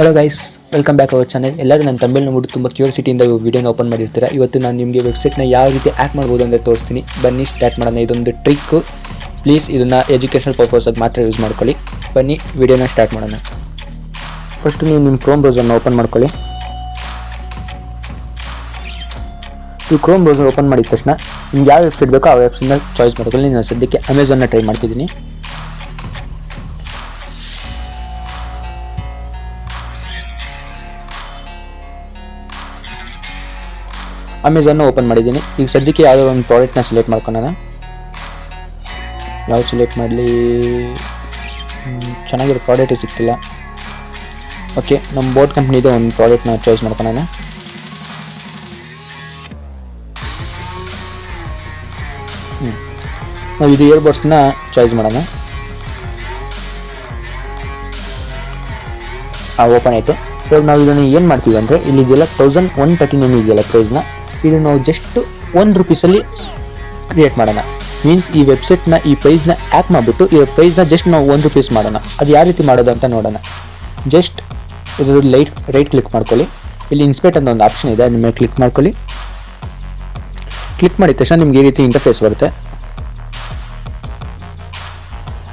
Hello guys, welcome back our channel. ಎಲ್ಲರೂ ನನ್ನ ತಮಿಳ್ ನೋಡ್ಬಿಟ್ಟು ತುಂಬ ಕ್ಯೂರಿಯಾಸಿಟಿಯಿಂದ ವಿಡಿಯೋನ ಓಪನ್ ಮಾಡಿರ್ತೀರಾ. ಇವತ್ತು ನಾನು ನಿಮಗೆ ವೆಬ್ಸೈಟ್ನ ಯಾವ ರೀತಿ ಹ್ಯಾಕ್ ಮಾಡ್ಬೋದು ಅಂತ ತೋರಿಸ್ತೀನಿ. ಬನ್ನಿ ಸ್ಟಾರ್ಟ್ ಮಾಡೋಣ. ಇದೊಂದು ಟ್ರಿಕ್ಕು, ಪ್ಲೀಸ್ ಇದನ್ನು ಎಜುಕೇಷನಲ್ ಪರ್ಪಸಾಗಿ ಮಾತ್ರ ಯೂಸ್ ಮಾಡ್ಕೊಳ್ಳಿ. ಬನ್ನಿ ವಿಡಿಯೋನ ಸ್ಟಾರ್ಟ್ ಮಾಡೋಣ. ಫಸ್ಟ್ ನೀವು ನಿಮ್ಮ ಕ್ರೋಮ್ ಬ್ರೌಸರ್ನ ಓಪನ್ ಮಾಡ್ಕೊಳ್ಳಿ. ನೀವು ಕ್ರೋಮ್ ಬ್ರೌಸರ್ ಓಪನ್ ಮಾಡಿದ ತಕ್ಷಣ ನಿಮ್ಗೆ ಯಾವ ವೆಬ್ಸೈಟ್ ಬೇಕೋ ಆ ವೆಬ್ಸೈಟ್ನ ಚಾಯ್ಸ್ ಮಾಡ್ಕೊಳ್ಳಿ. ನಾನು ಸದ್ಯಕ್ಕೆ ಅಮೆಝಾನ್ನ ಟ್ರೈ ಮಾಡ್ತಿದ್ದೀನಿ. ಅಮೆಝಾನ್ನ ಓಪನ್ ಮಾಡಿದ್ದೀನಿ. ಈಗ ಸದ್ಯಕ್ಕೆ ಯಾವುದೋ ಒಂದು ಪ್ರಾಡಕ್ಟ್ನ ಸೆಲೆಕ್ಟ್ ಮಾಡ್ಕೊಳ್ಳೋಣ. ಯಾವ್ದು ಸೆಲೆಕ್ಟ್ ಮಾಡಲಿ? ಚೆನ್ನಾಗಿರೋ ಪ್ರಾಡಕ್ಟ್ ಸಿಗ್ತಿಲ್ಲ. ಓಕೆ, ನಮ್ಮ ಬೋಟ್ ಕಂಪ್ನಿದು ಒಂದು ಪ್ರಾಡಕ್ಟ್ನ ಚಾಯ್ಸ್ ಮಾಡ್ಕೊಳ್ಳೋಣ. ನಾವು ಇದು ಇಯರ್ಬಡ್ಸ್ನ ಚಾಯ್ಸ್ ಮಾಡೋಣ. ಓಪನ್ ಆಯಿತು. ಇವಾಗ ನಾವು ಇದನ್ನು ಏನು ಮಾಡ್ತೀವಿ ಅಂದರೆ, ಇಲ್ಲಿ ಇದೆಲ್ಲ 1139 ಇದೆಯಲ್ಲ ಪ್ರೈಸ್ನ, ಇದು ನಾವು ಜಸ್ಟ್ ₹1 ಕ್ರಿಯೇಟ್ ಮಾಡೋಣ. ಮೀನ್ಸ್ ಈ ವೆಬ್ಸೈಟ್ನ ಈ ಪ್ರೈಸ್ನ ಹ್ಯಾಕ್ ಮಾಡಿಬಿಟ್ಟು ಈ ಪ್ರೈಸ್ನ ಜಸ್ಟ್ ನಾವು ₹1 ಮಾಡೋಣ. ಅದು ಯಾವ ರೀತಿ ಮಾಡೋದು ಅಂತ ನೋಡೋಣ. ಜಸ್ಟ್ ಇದು ರೈಟ್ ಕ್ಲಿಕ್ ಮಾಡ್ಕೊಳ್ಳಿ. ಇಲ್ಲಿ ಇನ್ಸ್ಪೆಕ್ಟ್ ಅಂತ ಒಂದು ಆಪ್ಷನ್ ಇದೆ, ನಿಮ್ಮ ಕ್ಲಿಕ್ ಮಾಡ್ಕೊಳ್ಳಿ. ಕ್ಲಿಕ್ ಮಾಡಿದ ತಕ್ಷಣ ನಿಮ್ಗೆ ಈ ರೀತಿ ಇಂಟರ್ಫೇಸ್ ಬರುತ್ತೆ.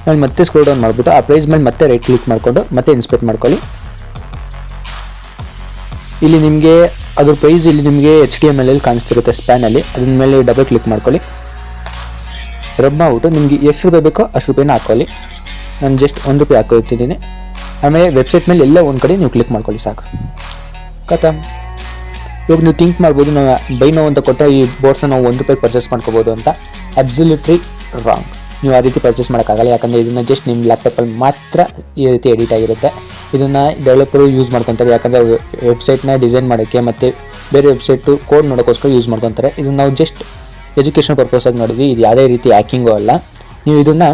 ನಾನು ಮತ್ತೆ ಸ್ಕ್ರೋಲ್ ಡೌನ್ ಮಾಡಿಬಿಟ್ಟು ಆ ಪ್ರೈಸ್ ಮೇಲೆ ಮತ್ತೆ ರೈಟ್ ಕ್ಲಿಕ್ ಮಾಡಿಕೊಂಡು ಮತ್ತೆ ಇನ್ಸ್ಪೆಕ್ಟ್ ಮಾಡ್ಕೊಳ್ಳಿ. ಇಲ್ಲಿ ನಿಮಗೆ ಅದ್ರ ಪ್ರೈಸ್ ಇಲ್ಲಿ ನಿಮಗೆ HTML ಕಾಣಿಸ್ತಿರುತ್ತೆ ಸ್ಪ್ಯಾನಲ್ಲಿ. ಅದ್ರ ಮೇಲೆ ಡಬಲ್ ಕ್ಲಿಕ್ ಮಾಡ್ಕೊಳ್ಳಿ. ರಬ್ ಮಾಡ್ಬಿಟ್ಟು ನಿಮಗೆ ಎಷ್ಟು ರೂಪಾಯಿ ಬೇಕೋ ಅಷ್ಟು ರೂಪಾಯಿನ ಹಾಕೊಳ್ಳಿ. ನಾನು ಜಸ್ಟ್ ₹1 ಹಾಕೊಳ್ತಿದ್ದೀನಿ. ಆಮೇಲೆ ವೆಬ್ಸೈಟ್ ಮೇಲೆ ಎಲ್ಲ ಒಂದು ಕಡೆ ನೀವು ಕ್ಲಿಕ್ ಮಾಡ್ಕೊಳ್ಳಿ, ಸಾಕು. ಖತಮ್. ಇವಾಗ ನೀವು ಥಿಂಕ್ ಮಾಡ್ಬೋದು, ನಾವು ಬೈ ನೋ ಅಂತ ಕೊಟ್ಟರೆ ಈ ಬೋರ್ಡ್ಸ್ನ ನಾವು ₹1 ಪರ್ಚೇಸ್ ಮಾಡ್ಕೋಬೋದು ಅಂತ. Absolutely wrong. ನೀವು ಆ ರೀತಿ ಪರ್ಚೇಸ್ ಮಾಡೋಕ್ಕಾಗಲ್ಲ. ಯಾಕಂದರೆ ಇದನ್ನು ಜಸ್ಟ್ ನಿಮ್ಮ ಲ್ಯಾಪ್ಟಾಪಲ್ಲಿ ಮಾತ್ರ ಈ ರೀತಿ ಎಡಿಟ್ ಆಗಿರುತ್ತೆ. ಇದನ್ನು ಡೆವಲಪರು ಯೂಸ್ ಮಾಡ್ಕೊತಾರೆ. ಯಾಕಂದರೆ ವೆಬ್ಸೈಟ್ನ ಡಿಸೈನ್ ಮಾಡೋಕ್ಕೆ ಮತ್ತು ಬೇರೆ ವೆಬ್ಸೈಟು ಕೋಡ್ ನೋಡೋಕ್ಕೋಸ್ಕರ ಯೂಸ್ ಮಾಡ್ಕೊತಾರೆ. ಇದನ್ನು ನಾವು ಜಸ್ಟ್ ಎಜುಕೇಷನ್ ಪರ್ಪಸಾಗಿ ನೋಡಿದ್ವಿ. ಇದು ಯಾವುದೇ ರೀತಿ ಹ್ಯಾಕಿಂಗು ಅಲ್ಲ. ನೀವು ಇದನ್ನು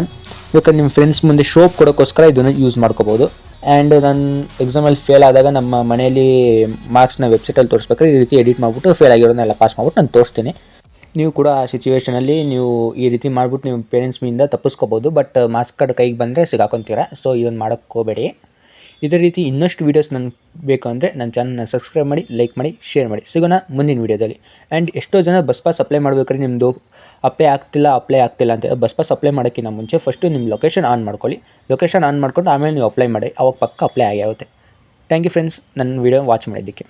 ಬೇಕಾದ್ರೆ ನಿಮ್ಮ ಫ್ರೆಂಡ್ಸ್ ಮುಂದೆ ಶೋ ಕೊಡೋಕ್ಕೋಸ್ಕರ ಇದನ್ನು ಯೂಸ್ ಮಾಡ್ಕೋಬೋದು. ಆ್ಯಂಡ್ ನಾನು ಎಕ್ಸಾಮಲ್ಲಿ ಫೇಲ್ ಆದಾಗ ನಮ್ಮ ಮನೆಯಲ್ಲಿ ಮಾರ್ಕ್ಸ್ನ ವೆಬ್ಸೈಟಲ್ಲಿ ತೋರಿಸ್ಬೇಕಾದ್ರೆ ಈ ರೀತಿ ಎಡಿಟ್ ಮಾಡಿಬಿಟ್ಟು ಫೇಲ್ ಆಗಿರೋದನ್ನೆಲ್ಲ ಪಾಸ್ ಮಾಡಿಬಿಟ್ಟು ನಾನು ತೋರಿಸ್ತೀನಿ. ನೀವು ಕೂಡ ಆ ಸಿಚುವೇಷನಲ್ಲಿ ನೀವು ಈ ರೀತಿ ಮಾಡಿಬಿಟ್ಟು ನೀವು ಪೇರೆಂಟ್ಸ್ ಮೀಂದ ತಪ್ಪಿಸ್ಕೋಬೋದು. ಬಟ್ ಮಾರ್ಕ್ಸ್ ಕಾರ್ಡ್ ಕೈಗೆ ಬಂದರೆ ಸಿಗಾಕೊಂತೀರ. ಸೊ ಇದನ್ನು ಮಾಡೋಕ್ಕೆ ಹೋಗಬೇಡಿ. ಇದೇ ರೀತಿ ಇನ್ನಷ್ಟು ವೀಡಿಯೋಸ್ ನನಗೆ ಬೇಕು ಅಂದರೆ ನನ್ನ ಚಾನಲ್ನ ಸಬ್ಸ್ಕ್ರೈಬ್ ಮಾಡಿ, ಲೈಕ್ ಮಾಡಿ, ಶೇರ್ ಮಾಡಿ. ಸಿಗೋಣ ಮುಂದಿನ ವೀಡಿಯೋದಲ್ಲಿ. ಆ್ಯಂಡ್ ಎಷ್ಟೋ ಜನ ಬಸ್ ಪಾಸ್ ಅಪ್ಲೈ ಮಾಡಬೇಕಾದ್ರೆ ನಿಮ್ಮದು ಅಪ್ಲೈ ಆಗ್ತಿಲ್ಲ ಅಂತ. ಬಸ್ ಪಾಸ್ ಅಪ್ಲೈ ಮಾಡೋಕ್ಕಿಂತ ಮುಂಚೆ ಫಸ್ಟು ನಿಮ್ಮ ಲೊಕೇಶನ್ ಆನ್ ಮಾಡ್ಕೊಳ್ಳಿ. ಲೊಕೇಶನ್ ಆನ್ ಮಾಡ್ಕೊಂಡು ಆಮೇಲೆ ನೀವು ಅಪ್ಲೈ ಮಾಡಿ. ಅವಾಗ ಪಕ್ಕ ಅಪ್ಲೈ ಆಗೇ ಆಗುತ್ತೆ. ಥ್ಯಾಂಕ್ ಯು ಫ್ರೆಂಡ್ಸ್, ನನ್ನ ವೀಡಿಯೋ ವಾಚ್ ಮಾಡಿದ್ದಕ್ಕೆ.